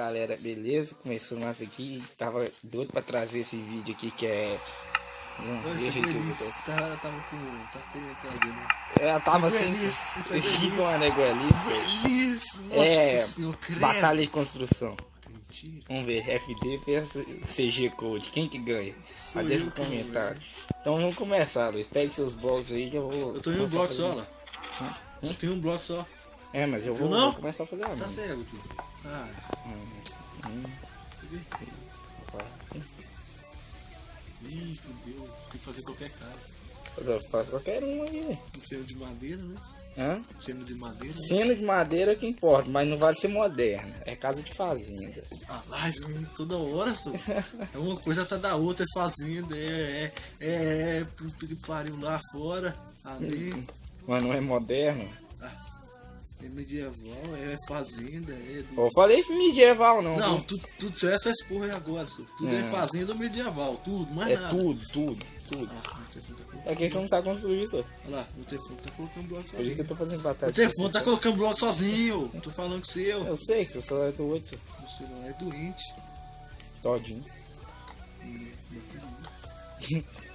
Galera, beleza? Começou mais aqui. Tava doido pra trazer esse vídeo aqui que é. Tava querendo trazer, né? Ela tava assim. Chico Mané Guelice. Feliz! Nossa É. senhora, credo! Batalha de construção. Mentira. Vamos ver, FD versus CG Code. Quem que ganha? Sou Deixa eu no que comentário. Então vamos começar, Luiz. Pegue seus blocos aí que eu vou. Eu tô em um bloco só, lá. Hum? Eu tenho um bloco só. É, mas eu vou, Não? vou começar a fazer a Tá minha. cego, tio. Ah, você vê? Ih, fudeu. Tem que fazer qualquer casa. Eu faço qualquer um aí. Cena de madeira, né? Hã? Cena de madeira. Né? Cena de madeira que importa, mas não vale ser moderna. É casa de fazenda. Ah lá, isso toda hora, só. É uma coisa atrás da outra, é fazenda, pariu lá fora, ali. Mas não é moderno. É medieval, é fazenda, é. Eu falei medieval não. Não, viu? tudo isso é essas porra aí agora, só. Tudo é fazenda ou medieval, tudo, mais É nada. tudo. Ah, meu telefone tá colocando. É que você não sabe construir, só. Olha lá, meu telefone tá colocando bloco Por isso sozinho. que eu tô fazendo batalha. Meu telefone tá colocando bloco sozinho. Tô falando com o seu. Eu sei que seu celular é doido, seu. O celular é doente. Todinho.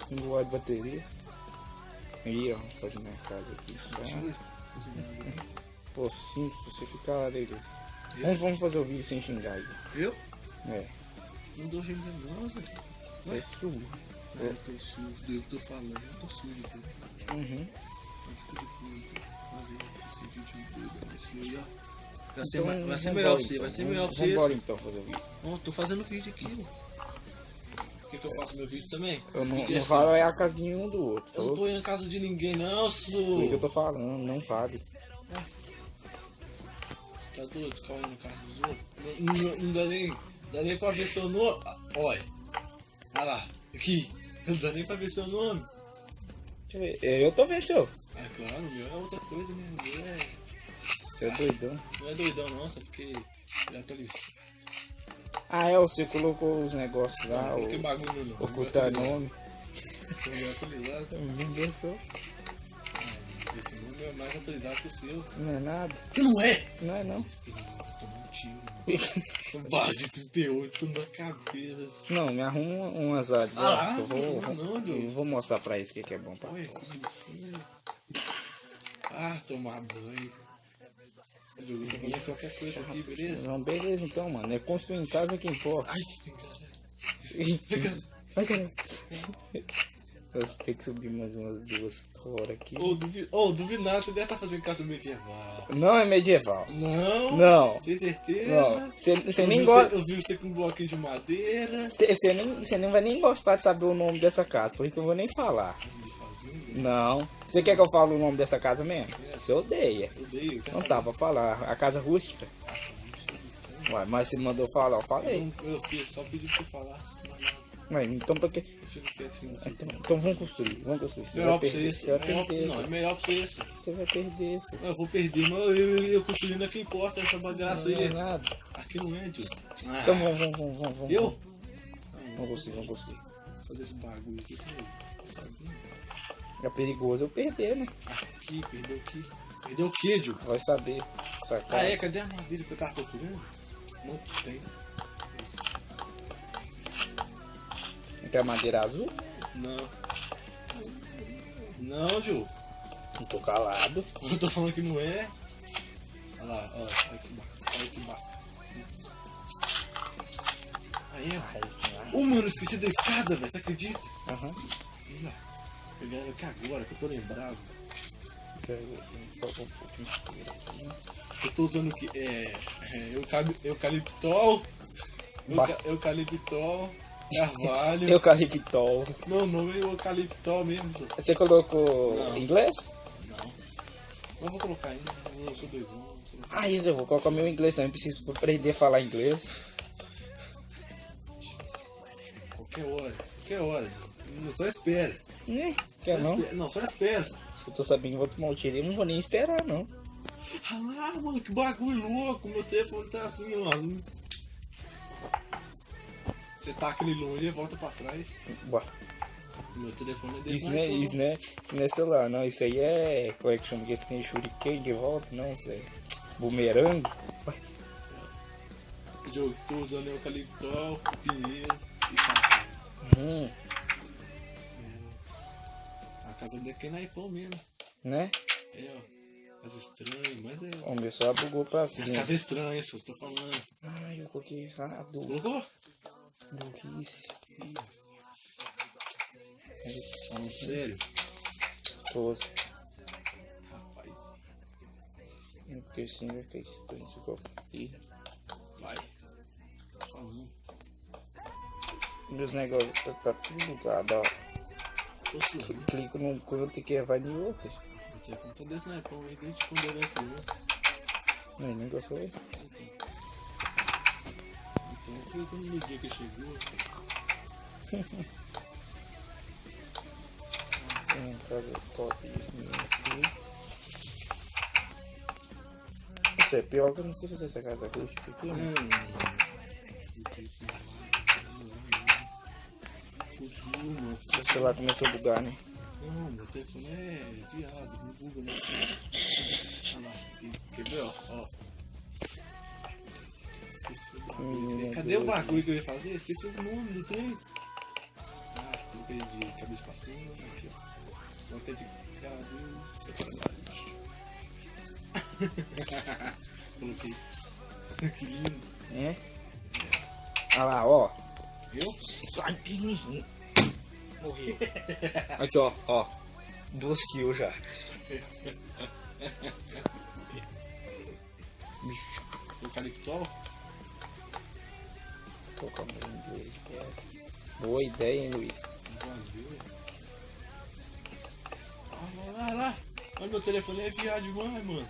Não gosta de baterias. Aí, ó, vou fazer minha casa aqui. Pô, sim, se você ficar lá dentro. Vamos fazer o vídeo sem xingar aí. Eu? É. Não tô xingando não, Zé. É sujo. Não, eu tô sujo, eu tô falando, eu tô sujo, filho. Uhum. Mas tudo bem, fazer esse vídeo doido, vai ser aí, ó. Vai ser, Então, vai ser vambora, melhor pra você, então. vai ser melhor pra você. Vambora então fazer o vídeo. Ó, tô fazendo vídeo aqui, ó. Quer que eu faça meu vídeo também? Eu não, Porque não assim, falo é a casa de um do outro. eu não Falou? tô indo na casa de ninguém, não, Por isso que eu sou. tô falando, não vale. Tá doido ficar indo na casa dos outros? Não dá nem pra ver seu nome. Olha. Olha lá, aqui. Não dá nem pra ver seu nome. Deixa eu ver. Eu tô vendo, senhor. É claro, o meu é outra coisa, né? O meu é. Você é doidão. Não é doidão, não, só porque ele atualizou. Ah, é, você colocou os negócios lá, Não, que bagulho não. ocultar nome. O meu é atualizado. Ninguém só. Esse número é mais atualizado que o seu. Não é nada. Que não é? Não é não. Esse número tomou um tiro, mano. Base 38 na cabeça. Não, me arruma umas áreas. Ah, eu vou, não, eu Diogo. vou mostrar pra eles o que é bom pra Olha, todos. como assim? Ah, tomar banho. Diogo, você vai qualquer coisa aqui, beleza? Não, beleza então, mano. É construir em casa que importa. Ai, caralho. Ai, caralho. Você tem que subir mais umas duas horas aqui. Duvido nada, você deve estar fazendo casa medieval. Não é medieval. Não? Não. Tem certeza? Não. Você Eu nem vi gosta. Eu vi você com um bloquinho de madeira. Você nem vai nem gostar de saber o nome dessa casa, por isso que eu vou nem falar. De fazenda. Não. Você quer que eu fale o nome dessa casa mesmo? Você odeia. Odeio. Não tá, vou falar. A casa rústica. Ué, mas você mandou falar, eu falei. Eu só pedi pra você falar. Ué, então pra quê? Eu fico quietinho. Então vamos construir. Você Melhor vai pra perder. você Você vai esse. perder. Não, é melhor pra você esse. Você vai perder esse. Eu vou perder, mas eu construindo é que importa essa bagaça Não é aí. nada. Aqui não é, Diogo. Então vamos. Eu? Vamos construir. Vou fazer esse bagulho aqui, sabe? É perigoso eu perder, né? Aqui, perdeu aqui. Perdeu o quê, Diogo? Vai saber. Sua Ah, casa. é? Cadê a madeira que eu tava procurando? Não tem. Tem a madeira azul? Não. Não, Diogo. Não tô calado. Eu tô falando que não é. Olha lá, olha que bacana. Olha que bacana. Aí é. Ô, mano, esqueci da escada, velho. Você acredita? Aham. Olha lá. Pegaram aqui agora, que eu tô lembrado. Eu tô usando o que? Eucaliptol. Eucaliptol. Carvalho. Eucaliptol. Meu nome é eucaliptol mesmo, só. Você colocou Não. inglês? Não. Não vou colocar ainda. Eu sou doidão. Ah, isso eu vou colocar meu inglês também. Preciso aprender a falar inglês. Qualquer hora. Só espera. Quer não? Não, só espera. Se eu tô sabendo que vou tomar um tiro, eu não vou nem esperar, não. Ah lá, mano, que bagulho louco. Meu telefone tá assim, mano. Você taca ele longe e volta pra trás. Boa. Meu telefone é desse. Isso não é celular, não. Isso aí é. Como é que chama? Que tem shuriken de volta? Não, isso é. Bumerangue. Eu tô usando eucaliptol, pinheiro e café. A casa daqui é naipão mesmo. Né? É, ó. Casa estranha, mas é. O meu só bugou pra A cima. casa é estranha, só tô falando. Ai, eu coloquei errado. Colocou? Burrice. Falando sério? Toso. Rapaz, Porque assim vai ficar estranho se eu colocar aqui. vai. Tô falando. Meus negócios tá tudo bugado, ó. Tô subindo. Clico num canto e que vai em outro. O telefone tá desse naipão aí, desde quando ele é criança. Não, nem gostou aí. Então foi quando no dia que chegou. Tem uma casa top aqui. Isso é pior que eu não sei fazer essa casa rústica aqui, né? Fugiu, mano. Seu celular começou a bugar, né? Não, meu telefone é viado, não buga não. Olha lá, quer ver, ó? Esqueci o bagulho. Cadê o bagulho que eu ia fazer? Esqueci o nome do trem. Ah, coloquei de cabeça pra cima, aqui ó. Coloquei de cabeça pra baixo. Coloquei. Que lindo. É? Olha lá, ó. Viu? Sai, pequenininho. Morreu. Aqui, ó. 2 kills já. Eucaliptol? Colocar um inglês de perto. Boa ideia, hein, Luiz? Valeu. Olha lá. Olha, meu telefone é viado demais, mano.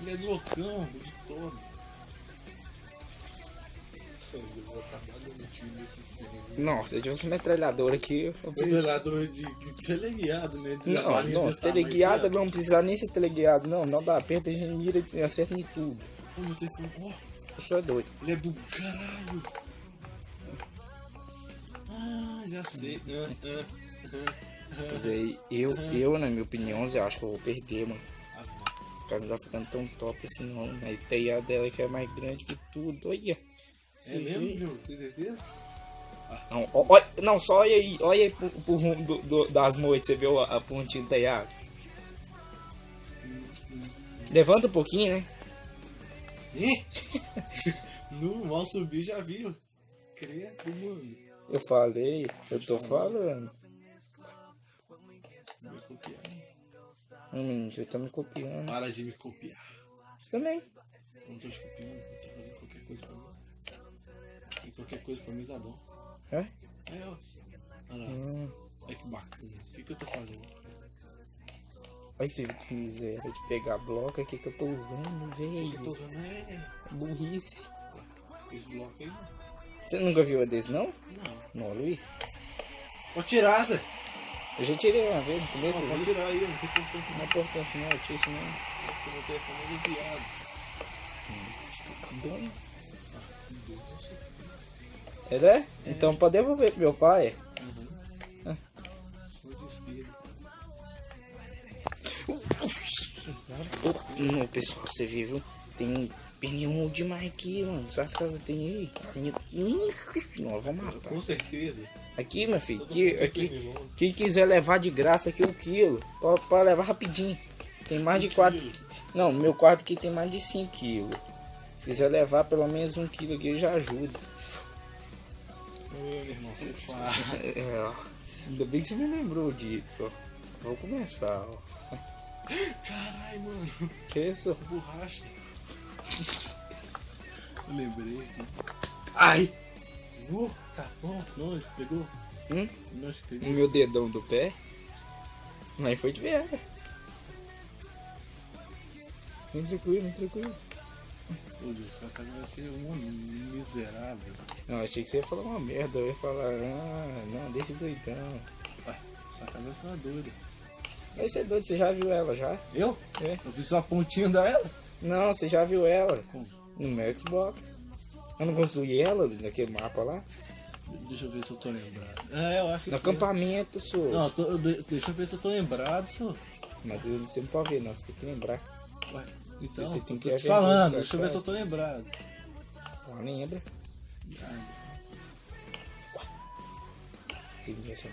Ele é loucão, de todo. Eu vou acabar dando tiro nesses filhos. Nossa, se eu tivesse metralhadora aqui, eu Metralhador de teleguiado, né? De balinha Não, desse tamanho, teleguiado viado. não precisa nem ser teleguiado, não dá aperto, a gente mira e acerta em tudo. Ô, meu telefone, ó, Eu sou doido. ele é do caralho. Ah, já sei. Quer dizer, eu, na minha opinião, eu acho que eu vou perder, mano. Ah, Esse cara não tá ficando tão top assim, não. A ideia dela que é mais grande que tudo, olha. é mesmo, meu? Tem certeza? Não, não, só olha aí pro rumo das moitas, você viu a pontinha do telhado? Levanta um pouquinho, né? Ih! No mal subir já viu. Credo, mano. Eu falei, eu tô falando. Me copiar. Menino, você tá me copiando. Para de me copiar. Você também. Não tô te copiando, eu tô fazendo qualquer coisa pra mim. E qualquer coisa pra mim tá bom. É? É, ó. Olha lá. Olha que bacana. O que eu tô fazendo? Olha esse miséria de pegar bloco aqui que eu tô usando, Você tá velho. usando Burrice. esse bloco aí? Você nunca viu a desse, não? Não. Não, Luiz? Pode tirar, Zé. Eu já tirei uma vez no começo. Não, pode tirar aí, não tem importância Não não. é importância não, eu tiro isso não. Porque meu telefone é desviado. Dois. Nossa. É, né? Então pode devolver pro meu pai. Sou de esquerda. Não, pessoal, você viu? Tem pneu demais aqui, mano. Essas casas tem aí. A minha... Não, eu vou matar. Com certeza. Aqui, meu filho, aqui, quem quiser levar de graça aqui 1 quilo, pode levar rapidinho. Tem mais de 4. Não, meu quarto aqui tem mais de 5 quilos. Se quiser levar pelo menos 1 quilo aqui, já ajuda. Oi, meu irmão, você fala. Ainda bem que você me lembrou disso. Ó. Vou começar, ó. Caralho, mano. Que isso? Borracha. Eu lembrei. Ai! Tá bom. Não, pegou? Não, acho que O pegou. meu dedão do pé. Mas foi de verdade. Vem tranquilo, vem tranquilo. Ô, Deus, sua casa vai ser um miserável. Não, achei que você ia falar uma merda. Eu ia falar, não, deixa isso aí então. Ué, sua casa vai ser uma doida. Mas você é doido, você já viu ela já? Eu? É. Eu fiz só a pontinha dela? Não, você já viu ela Como? no meu Xbox. Eu não construí ela naquele mapa lá. Deixa eu ver se eu tô lembrado. Eu acho que. No acampamento, senhor. Não, deixa eu ver se eu tô lembrado, senhor. Mas você não pode ver, não. Você tem que lembrar. Ué, então, Você tem eu que tô te ver falando, essa deixa eu ver cara. se eu tô lembrado. Não lembra? Ah, Entendi essa.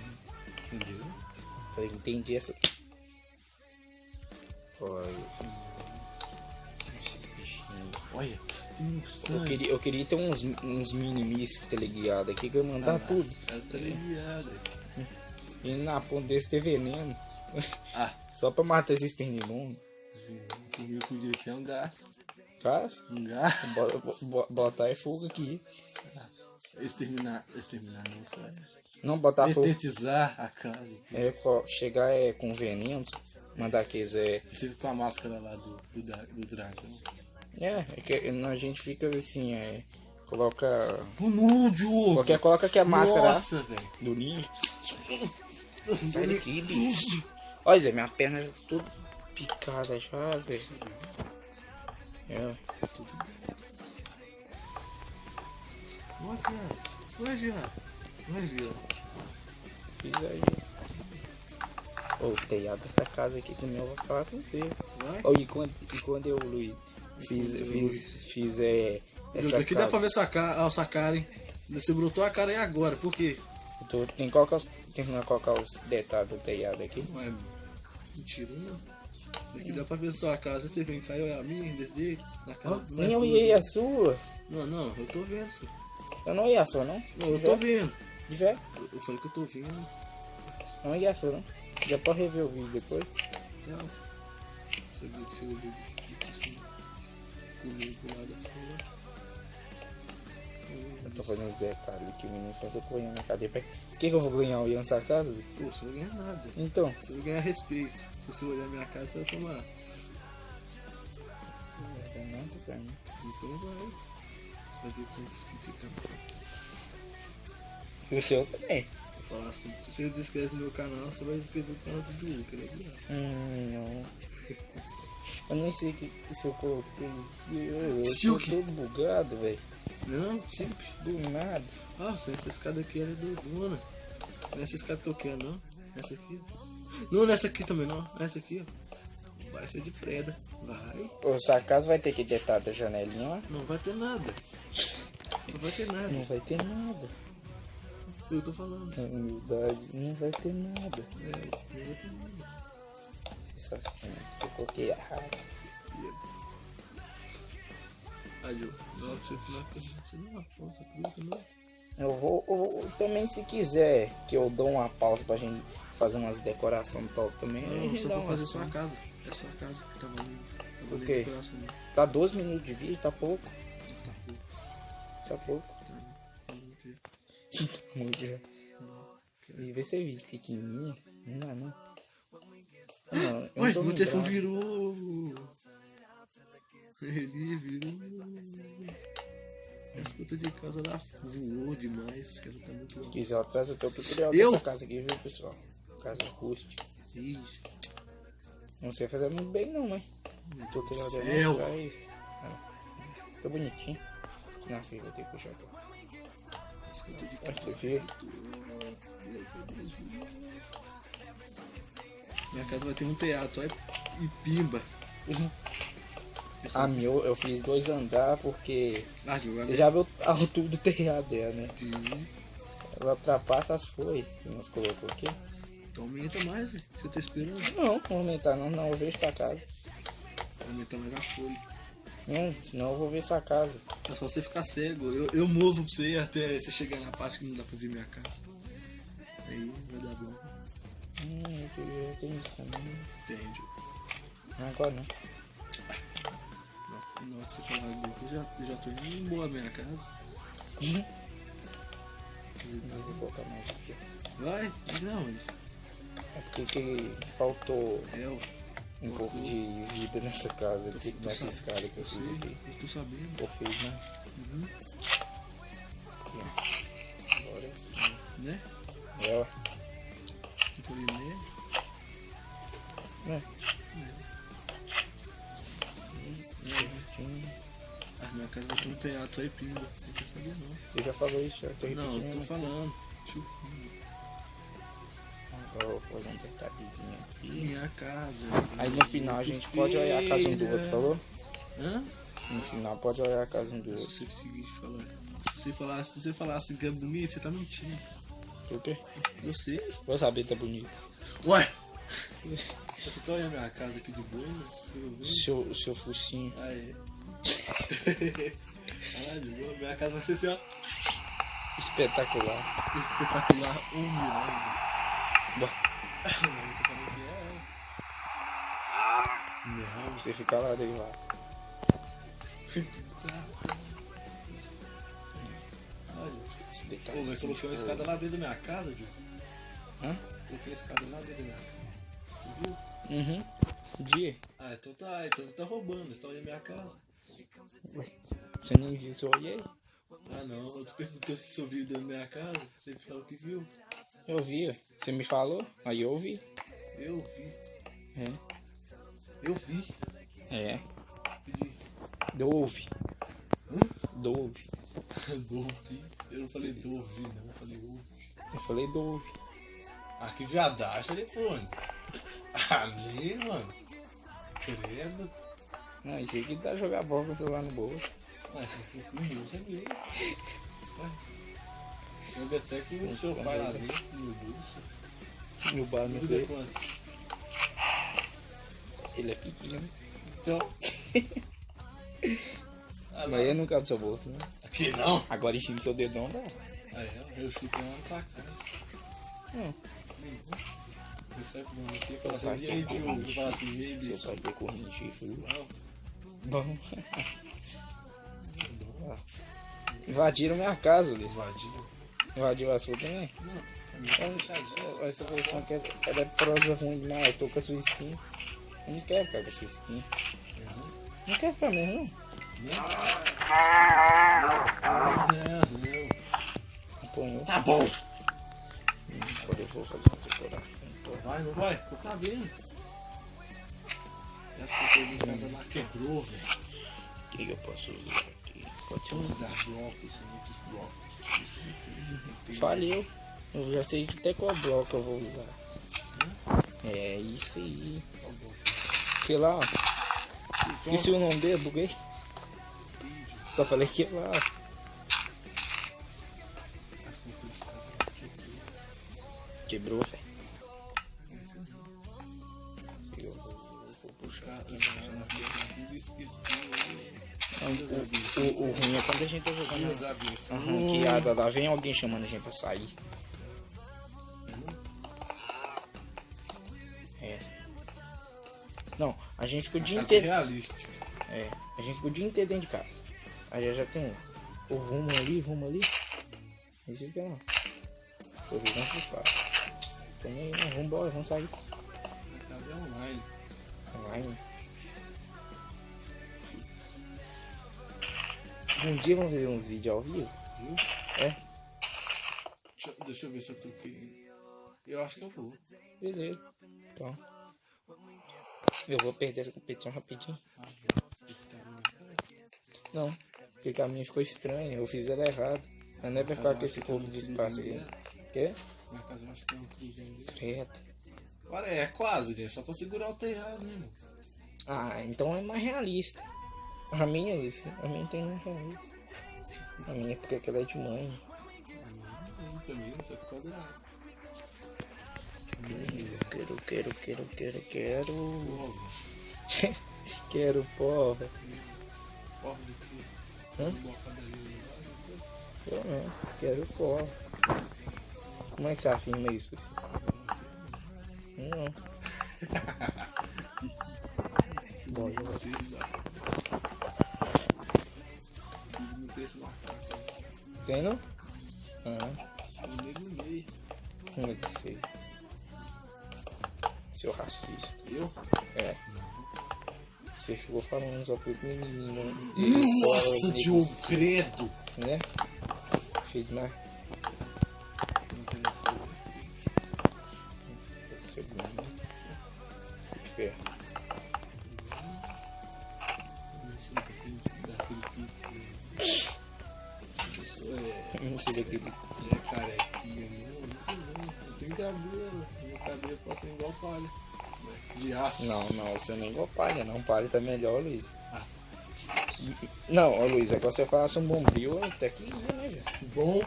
entendeu? Falei, entendi essa. Olha. Esse bichinho. Olha, que emoção. Eu queria ter uns mini-mísseis teleguiados aqui que eu ia mandar tudo. Ela tá ligada. E na ponta desse ter veneno. Ah, Só pra matar esses pernilongos. comigo podia ser um gás. Faz? Um gás. Botar é fogo aqui. Exterminar não, isso é. Não botar fogo. Detetizar a casa. É, chegar com veneno. Mandar aqueles Você fica com a máscara lá do dragão. É que a gente fica assim, coloca. Não, Diogo! Qualquer coloca aqui a máscara Nossa, velho. do ninja. Sai daqui, bicho. Olha, Zé, minha perna já tá tudo picada já, velho. Vai, viado. Fiz aí. O telhado dessa casa aqui também eu vou falar com você. Vai. Oh, e quando eu, Luiz, fiz essa Aqui casa. dá pra ver sua cara, hein? Você brotou a cara aí agora, por quê? Tem que colocar os detalhes do telhado aqui. Ué, mentira, não. Daqui dá pra ver sua casa. Você vem cá e olha a minha desse jeito. Na casa. Nem eu olhei a sua. Não, eu tô vendo, senhor. Eu não ia a sua, não? Não, eu tô vendo. Já? Eu falei que eu tô vendo. Não ia a sua, não? Já pode rever o vídeo depois. Tá. Você viu comigo pro lado da folha. Eu tô fazendo os detalhes aqui, o menino falou que eu tô ganhando na cadeia. O que eu vou ganhar olhando essa casa? Pô, você não vai ganhar nada. Então. Você vai ganhar respeito. Se você olhar minha casa, você vai tomar. Não vai dar nada pra mim. Então vai. Você vai ver como escrito aqui. E o seu também. Vou falar assim, se você descreve no meu canal, você vai inscrever no canal do Diogo, que ele é viado. Não. Eu nem sei se eu coloquei aqui. Eu Silk. tô todo bugado, velho. Não, sempre. Do nada. Ah, essa escada aqui ela é doidona. Não é essa escada que eu quero, não. Essa aqui. Não, nessa aqui também não. Essa aqui, ó. Vai ser de preda. Vai. Ô, sua casa vai ter que detalhar da janelinha, ó. Não vai ter nada. Não vai ter nada. Não vai ter nada. Eu tô falando. Na humildade, não vai ter nada. É, não vai ter nada. Sensacional. Eu coloquei errado. Aí, na hora que você final, você não aposta, não. Eu vou também, se quiser, que eu dou uma pausa pra gente fazer umas decoração top também. Não, só dá pra uma- fazer sua casa. É sua casa que tá valendo. Tá valendo quê? decoração. Tá 12 minutos de vídeo, tá pouco. Tá pouco. Tá pouco. Tá, né? Vamos ver. Muito já. E vê se é vídeo pequenininho. Não dá não. Não, eu não Ué, tô meu telefone lembrado. virou. Ele virou. As contas de casa lá voou demais, que ela tá muito alta. Quiser atrás, eu tô procurando Eu? essa casa aqui, viu, pessoal? Casa rústica. Ixi, Não sei fazer muito bem não, mas tô tendo céu. atrás. Tá bonitinho. Na fila vou ter que puxar aqui. as contas de Você casa. vê? Minha casa vai ter um teatro só e pimba. A minha eu fiz 2 andar porque Ah, jogar você já viu a altura do telhado dela, né? Sim. Ela ultrapassa as folhas que nós colocou aqui. Então aumenta mais, velho. Você tá esperando? Não, não vou aumentar não, eu vejo sua casa. Aumenta mais a folha. Não, senão eu vou ver sua casa. É só você ficar cego. Eu movo pra você até você chegar na parte que não dá pra ver minha casa. Aí vai dar bom. Eu queria ter isso também. Entende? Não, agora não. Na hora que você falar alguma coisa, eu já tô indo embora da minha casa. Eu vou colocar mais aqui. Vai? Não, É porque que faltou eu um pouco de vida nessa casa aqui, nessa escada que eu fiz sei, aqui. eu tô sabendo. Eu fiz, né? Uhum. Aqui, ó. Agora sim. Né? É, ó. Eu falei, né? Né? Bonitinho. A minha casa vai ter um teatro só e pimba. Não quer saber não. Você já falou isso, eu tô repetindo. Não, eu tô né? falando. Tio, Então eu vou fazer um detalhezinho aqui. minha casa. Aí no final a gente pode olhar a casa um do outro, falou? Hã? No final pode olhar a casa um do Se outro. você conseguir falar. Se você falasse que é bonito, você tá mentindo. Por quê? Você? Vou saber tá bonito. Ué! Você tá olhando a minha casa aqui de Buenas? Seu focinho. Ah, é. Caralho, minha casa vai ser assim, ó. Espetacular. Espetacular, milagre. Bom, Não, você fica lá daí lá. olha. Esse Pô, detalhe. mas coloquei uma escada lá dentro da minha casa, Diogo. Hã? Coloquei a escada lá dentro da minha casa. Você viu? Uhum. Dia. Ah, então tá. Então você tá roubando. Você tá olhando minha casa. Ué, você nem viu, só olhei. Ah, não. Eu te perguntei se você viu dentro da minha casa. Você falou que viu. Eu vi, ué. Você me falou, aí eu ouvi. Eu vi. É. Eu vi. É. Pedi. Dove. Dove. Dove. Eu não falei Dove, não. Eu falei ouve. Eu falei Dove. Ah, que viadagem, telefone. Ah, nem, mano. Credo. Não, isso aqui dá jogar bola com o celular no bolso. Ué, no bolso é meu. Ué. Eu vi até que o seu pai lá dentro, no meu bolso. No bar não Dúvida sei. quanto? Ele é pequeno. Então. Ah, Mas ele não cabe no seu bolso, né? aqui não. Agora em cima do seu dedão dá. Ah, é, eu chuto lá na sua casa. Não. Recebe bom aqui e fala Seu pai assim, e aí, quer Diogo? corrigir. Fala assim, e aí, bicho? Seu pai quer corrigir, filho. Não, Bom. Invadiram minha casa, Ulisses. invadiu. Invadiu a sua também? Não, a minha tá fechadinha. Essa versão que ela é prosa ruim demais. Eu tô com a sua skin. Eu não quero ficar com a sua skin. Não quero ficar mesmo, não. Apanhou. Tá bom. Eu vou fazer uma decoração. Vai, não vai? Tô sabendo. Essa que eu tô em casa lá quebrou, velho. O que eu posso usar aqui? Pode ser Usar blocos, muitos blocos. Falhou. Eu já sei até qual bloco eu vou usar. É isso aí. Que lá, ó. Esqueci o nome dele, buguei. Só falei que lá, ó. As fotos de casa lá quebrou. Quebrou, velho. Eu vou buscar aqui. O ruim é quando a gente tá jogando ranqueada lá, vem alguém chamando a gente pra sair. É. Não, a gente ficou o dia inteiro. Realista. É, a gente ficou o dia inteiro dentro de casa. Aí já tem um. Ou vamos ali. Aí fica lá. Tô jogando por fora. Tô nem aí, não, vambora, vamos sair. Cadê online? Online. Um dia vamos fazer uns vídeos ao vivo? Viu? É, Deixa eu ver se eu toquei. Eu acho que eu vou. beleza. Então. Eu vou perder a competição rapidinho. Não, porque o caminho ficou estranho, eu fiz ela errado. Eu não é pra ficar com esse pouco de espaço aí. Quê? Minha casa eu acho que tem um cruzão ali. Credo. Olha, é quase, né? Só pra segurar o terrado, né, mano? Ah, então é mais realista. A minha, isso. A minha tem mais realista. A minha é porque aquela é de mãe. Também, só que quadrado. Quero. Povo. Quero pó, velho. Povo do quê? Hã? Uma padaria lá, Eu não, quero pó. Como é que você afirma isso? Não. Bom, eu vou. não tem esse macaco. Tem não? Ah, Eu nem mandei. como é que feio. Seu racista. Eu? É. Você ficou falando só pro menino. Nossa, Diogo, credo! Né? Feio demais. Não tem essa. Segundo. De ferro. Daquele pique. Isso Não sei daquele. é carequinha, não. Isso não. Eu tenho cabelo. Meu cabelo pode ser igual palha. De aço. Não, você não é igual palha, não. Palha tá melhor, Luiz. Não, ô Luiz, agora você falasse um bombril, até que ia, né, velho? Bom.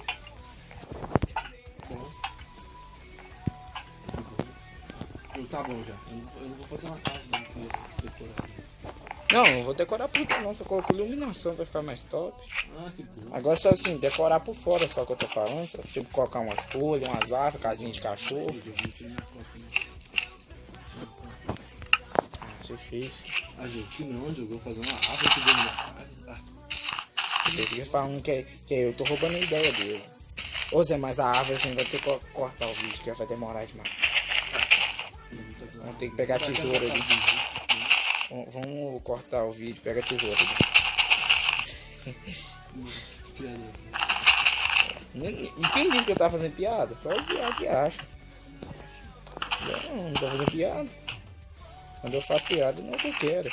Tá bom já. Eu não vou fazer uma casa não pra decorar. Não, não vou decorar por dentro não, só coloco iluminação pra ficar mais top. Ah, que bom. Agora só assim, decorar por fora só que eu tô falando, só, tipo colocar umas folhas, umas árvores, casinha de cachorro. Você fez. Ah, gente, não, eu vou fazer uma árvore aqui dentro da minha casa. Ele fica falando que eu tô roubando a ideia dele. Ô Zé, mas a árvore assim vai ter que cortar o vídeo, que vai demorar demais. Vamos ter que pegar a tesoura ali. Vamos cortar o vídeo, pega a tesoura ali. E quem disse que eu tava fazendo piada? Só os piadas que acham. Não tô fazendo piada. Quando eu faço piada, não é o que eu quero.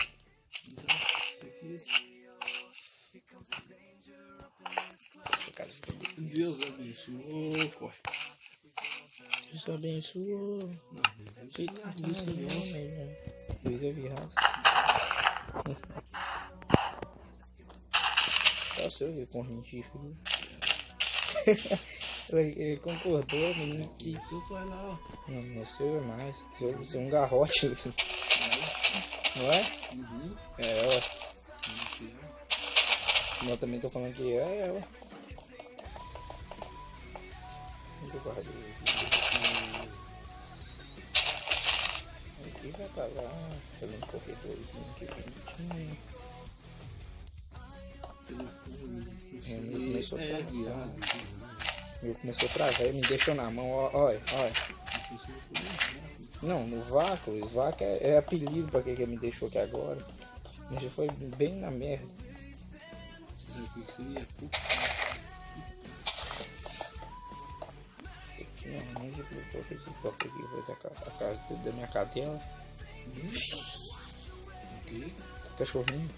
Deus abençoe, corre. Deus abençoe. Deus é viado. Tá seu que correntífico. Ele concordou, menino, que... Seu pai lá, ó. Não, não é seu é mais. Seu é um garrote. Não é? Uhum. É ela. Eu também tô falando que é ela. Onde eu guardei esse vídeo? Aqui vai pra lá, fazendo corredorzinho aqui bonitinho. Meu começou a travar. Meu começou a travar e me deixou na mão, olha. Não, no vácuo, esse vácuo é apelido pra que me deixou aqui agora. Já foi bem na merda. Você sabe o que seria? Aqui, ó, nem se preocupa, esse porta aqui, vai ser a casa da minha cadela. Ok. Cachorrinho.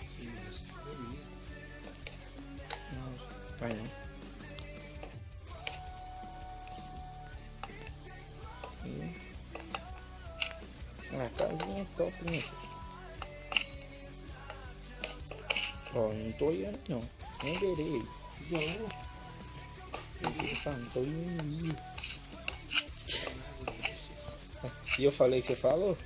Sim, essa família. Não, vai não. A casinha é top, né? Ó, não tô olhando não. Nem verei. Não. Eu fico falando, tô olhando. E eu falei que você falou?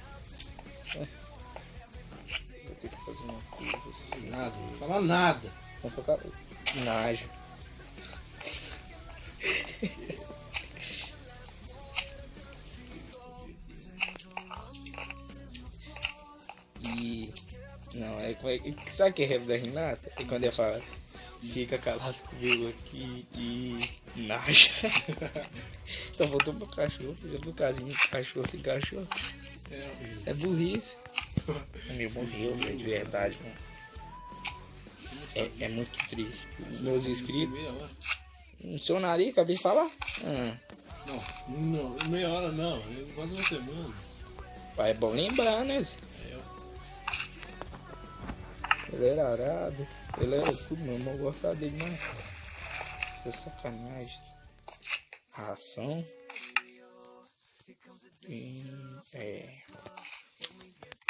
Vou ter que fazer uma coisa assim. Nada, não vou falar nada. Então fica. Naja. E. Não, sabe o que é rap da Renata? É quando ela fala, fica calado comigo aqui e. Naja. Só voltou pro cachorro, você já viu casinha de cachorro sem cachorro? É burrice. O meu morreu, de verdade, mano. É muito triste. Os meus inscritos. No seu nariz, acabei de falar? Não, meia hora não, quase uma semana. É bom lembrar, né? Ele era arado, ele era tudo, meu irmão gostava dele, mas é sacanagem. Ração.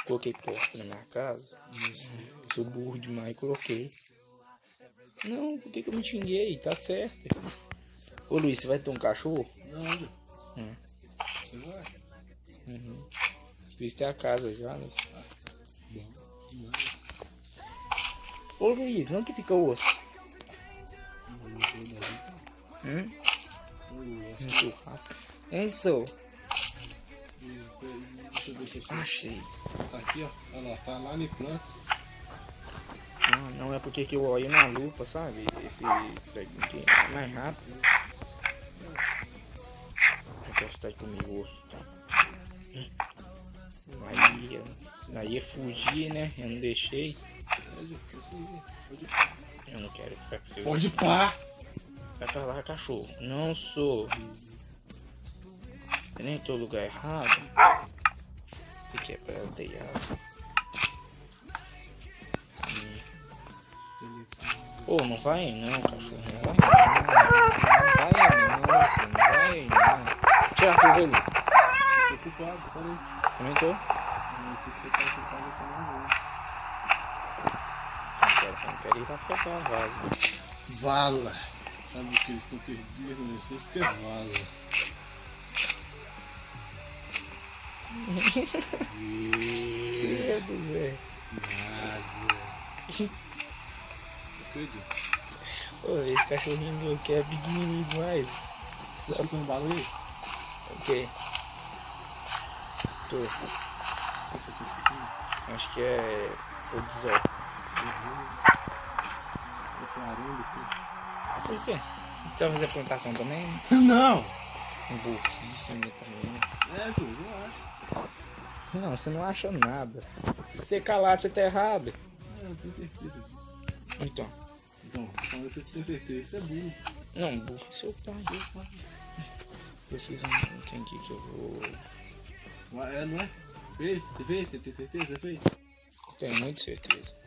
Coloquei porta na minha casa. Sou burro demais, coloquei. Não, por que eu me xinguei? Tá certo. Ô Luiz, você vai ter um cachorro? Não, onde? Você vai? Uhum. Luiz tem a casa já, né? Bom, demais. Ô Luiz, onde que fica o osso? Muito rápido. Enzo. Deixa eu ver se Achei. tá aqui, ó. Olha lá, tá lá em plantas. Não é porque que eu olho na lupa, sabe? Esse aqui é mais rápido. Eu gosto de comer osso, tá? Aí ia fugir, né? Eu não deixei. Eu não quero ficar com seu. Pode pá! Vai pra lá, cachorro. Não sou. Eu nem tô no lugar errado. O que é pra eu ter água? Pô, não vai não, cachorro. Não vai não. Não vai não. Tira a chuva ali. Tô ocupado, peraí. Comentou? Não, eu tô ocupado aqui não. Eu não quero ir lá pegar a vaso. Vala. Sabe o que eles estão perdendo? Isso que é vala. Credo, velho. Nada. Acredito. Ô, esse cachorrinho meu aqui é pequenininho demais. Você escutou um barulho aí? O quê? Tô. Você tá escutando? Acho que é o Zé. Por quê? Então fazer plantação também? Né? Não! Um burrice também. É, tu, eu acho. Não, você não acha nada. Se você calar, você tá errado. Eu tenho certeza disso. Então. Então, quando você tem certeza, isso é burro. Não, burro, seu pai. Preciso quem aqui que eu vou. É, não é? Fez? Você fez? Você tem certeza? Você fez? Tenho muita certeza.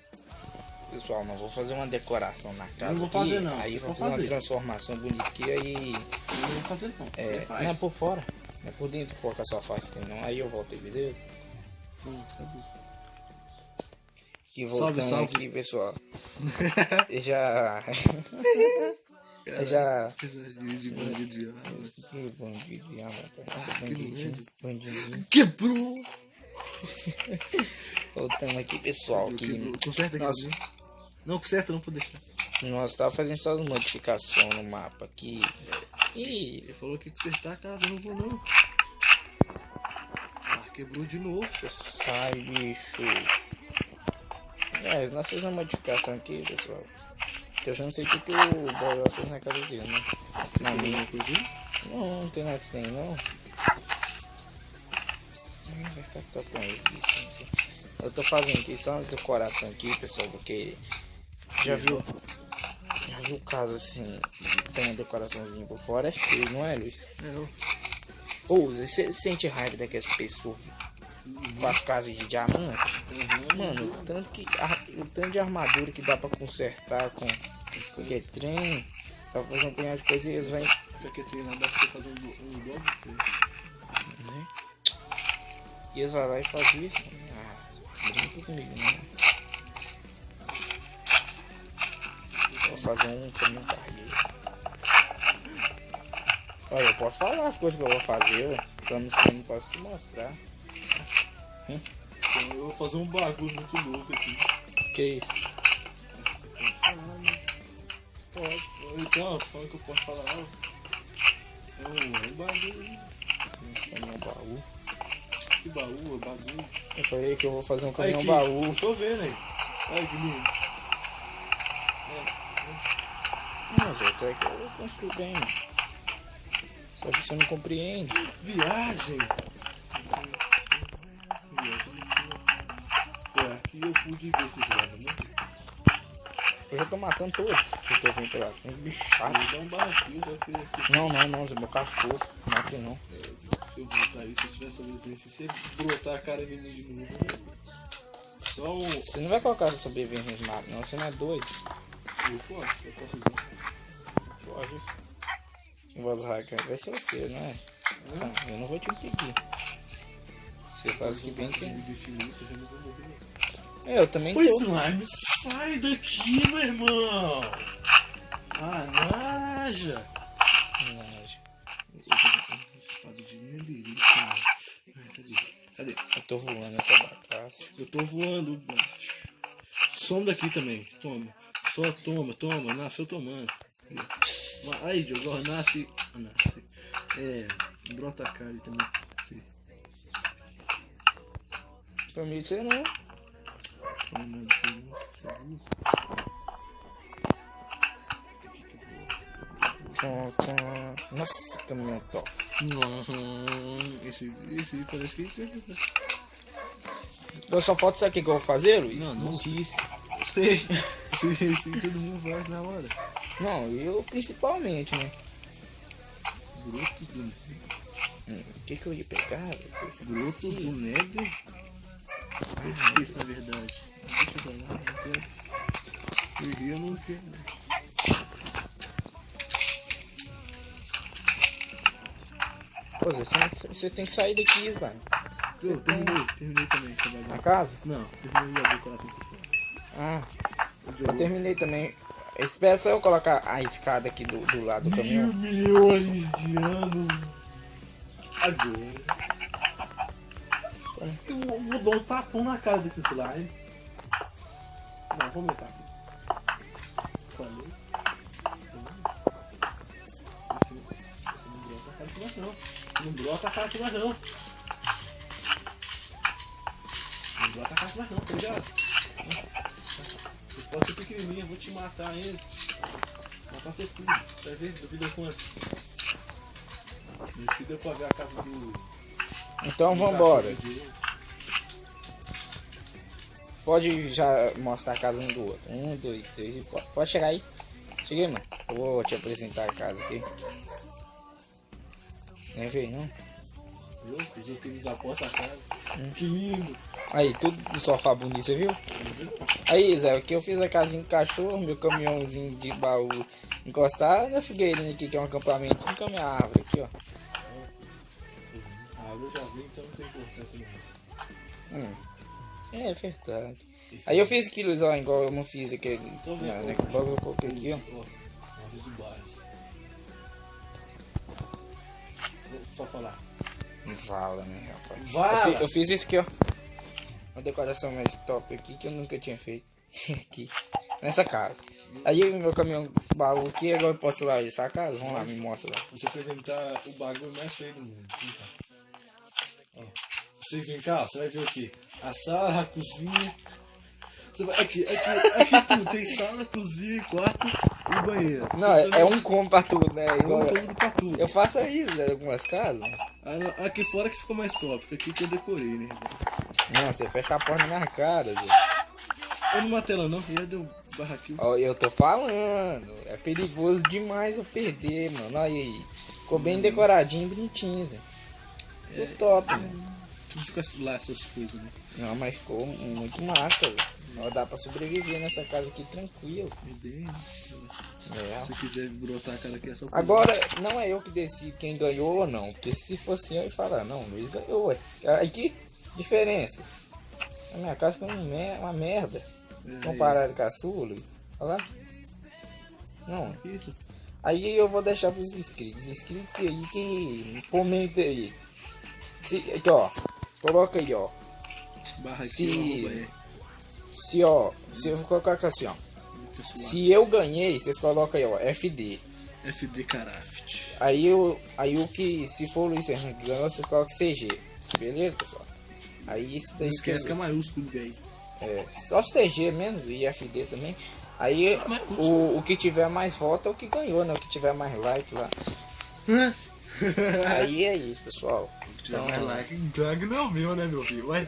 Pessoal, não vou fazer uma decoração na casa. Não vou aqui, fazer não. Aí Você vou pode fazer uma fazer. transformação bonita aqui, aí. Eu não vou fazer não. É, Você faz. não é por fora. Não é por dentro que colocar só faz, tem não. Aí eu volto aí, beleza? Acabou. E voltando Salve. aqui, pessoal. Já. Já. De bandido. Que bandido de alma, tá? Bandidinho. Quebrou! Voltando aqui, pessoal. Quebrou. Que Conserta aqui. Nossa. Não, conserta, não pode deixar. nós tava fazendo só as modificações no mapa aqui. E. Ele falou que consertar a casa, eu não vou não. Ah, quebrou de novo. Sai, bicho. É, nós fizemos uma modificação aqui, pessoal. Eu já não sei o que o Boyol fez na casa dele, né? Na minha. Não tem nada assim, não. Vai ficar tocando isso. Eu tô fazendo aqui só uma decoração aqui, pessoal, porque já viu o caso assim, tem uma decoraçãozinha por fora, é feio, não é, Luiz? Ô, você sente raiva daquelas pessoas com as casas de diamante? Mano, o tanto de armadura que dá pra consertar com qualquer trem, pra fazer um punhado de coisas e eles vão. Qualquer trem lá dá pra você fazer um igual de Né? E eles vão lá e fazem isso. Ah, brinca comigo, né? Vou fazer um caminho carreiro. Olha, eu posso falar as coisas que eu vou fazer, só não posso te mostrar. Então eu vou fazer um bagulho muito louco aqui. Que isso? Pode. Então, tô falando que eu posso falar algo. É um bagulho. Caminhão baú. Que baú, é bagulho. Eu falei que eu vou fazer um caminhão Aí, baú. eu tô vendo aí. Olha que lindo. Não, Zé, até que eu construo bem, mano. Só que você não compreende. Viagem. É, aqui eu pude ver esses lados, né? Eu já tô matando todos que eu tô vendo pela frente. Bicho chato. Vou dar um barraquinho, já fez aqui. Não, Zé, meu cachorro. Não mate não. Se eu botar isso, se eu tivesse sobrevivência, se você brotar a cara em mim de novo, só um. Você não vai colocar essa sobrevivência nos mapas, não. Você não é doido. Eu posso usar. Pode. Voz hacker vai ser você, não é? Tá, eu não vou te impedir. Você faz o que bem tem. Infinito, eu já não vou morrer. Eu também Pois tô. slime, sai daqui, meu irmão! Ah, naja! Espada de Nenderito, mano. Cadê? Eu tô voando essa bagaça. Eu tô voando, macho. Some daqui também, toma. Só toma, nasceu tomando. Aí, Diogo, nasce. É, brota a cara também. Pra mim você não. Nossa, caminhão top. Esse parece que. Eu só falta saber o que eu vou fazer, Luiz? Não quis. Sei. Esse todo mundo faz na hora. Não, eu principalmente, né? Broto do. O que eu ia pegar? Broto do Nether. Isso na verdade. Deixa eu falar, não quero. Eu não quero. Pô, você tem que sair daqui, velho. Eu terminei também. Na casa? Não, terminei de abrir o coração por fora. Ah, Eu terminei também. Espera só eu colocar a escada aqui do lado do caminhão. Milhões de anos. Agora. Eu vou dar um tapão na cara desse slime. Não, vou aumentar aqui. Falei. Não brota a cara de mais não. Não brota a cara de mais não, tá ligado? Eu posso ser pequenininho, eu vou te matar ainda. Matar vocês tudo. Vai ver? Duvida quanto? Me deu pra ver a casa do... Então vambora. Pode já mostrar a casa um do outro. 1, 2, 3 e 4. Pode chegar aí. Cheguei, mano. Eu vou te apresentar a casa aqui. Nem veio, não? Viu? Pediu que eles apostam a casa. Que lindo. Aí, tudo do sofá bonito, você viu? Aí, Zé, aqui eu fiz a casinha do cachorro, meu caminhãozinho de baú encostado na figueirinha aqui, que é um acampamento com a minha árvore aqui, ó. A árvore eu já vi, então não tem importância nenhuma. É verdade. Aí eu fiz aquilo, ó, igual eu não fiz aqui na Xbox, eu coloquei aqui, ó. Uma vez de bares. Vou falar. Vala, né, rapaz? Vala! Eu fiz isso aqui, ó. Uma decoração mais top aqui que eu nunca tinha feito. Aqui. Nessa casa. Aí meu caminhão baú aqui, agora eu posso ir lá essa casa? Vamos lá, me mostra lá. Vou te apresentar o bagulho mais feio do mundo. Vem cá. Ó. Você vem cá, você vai ver o quê? A sala, a cozinha. Você vai... Aqui tudo. Tem sala, cozinha, quarto e banheiro. Não, é um cômodo pra tudo, né? Igual... cômodo pra tudo. Eu faço isso em algumas casas. Aqui fora que ficou mais top, porque aqui que eu decorei, né? Não, você fecha a porta na minha cara, Zé. Eu não matei ela não, ia deu barraquinho. Ó, eu tô falando, é perigoso demais eu perder, mano. Olha aí. Ficou bem decoradinho, bonitinho, Zé. Ficou top, né? Não fica lá essas coisas, né? Não, mas ficou muito massa, velho. Dá pra sobreviver nessa casa aqui tranquilo. É bem, né? É. Se quiser brotar a cara aqui é só... Agora, não é eu que decido quem ganhou ou não. Porque se fosse eu ia falar, não, o Luiz ganhou, ué. Aqui, diferença. A minha casa ficou uma merda. Comparado com a sua, Luiz. Olha lá. Não. Isso. Aí eu vou deixar pros inscritos. Inscritos aí que comenta aí. Aqui, ó. Coloca aí, ó. Barra aqui, se eu vou colocar aqui assim, ó. Se eu ganhei, vocês colocam aí, ó. FD. FD Craft. Aí o que, se for o Luiz Fernando que ganhou, vocês colocam CG. Beleza, pessoal? Aí isso daí. Não esquece que é maiúsculo, velho. É, só CG menos e FD também. Aí o que tiver mais voto é o que ganhou, né? O que tiver mais like lá. Aí é isso, pessoal. Então, mais like, drag não é o meu, né, meu filho? Ué?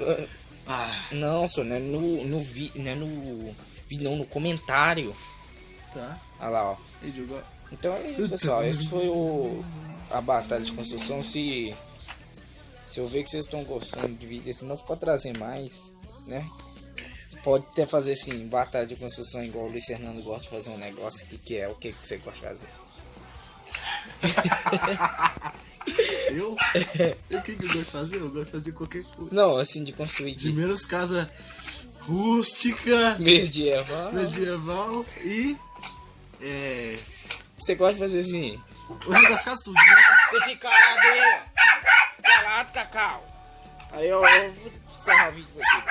Não, só não é no comentário. Tá. Olha lá, ó. E jogou. Então é isso, pessoal. Esse foi a batalha de construção. Se eu ver que vocês estão gostando de vídeo, senão eu vou trazer mais, né? Pode até fazer assim, batalha de construção igual o Luiz Fernando gosta de fazer um negócio que é o que você gosta de fazer. Eu? O que eu gosto de fazer? Eu gosto de fazer qualquer coisa. Não, assim, de construir. Primeiras casas rústica, medieval e você gosta de fazer assim? O resto das casas tudo, né? Você fica calado aí, ó. Calado, Cacau. Aí eu vou encerrar o vídeo aqui.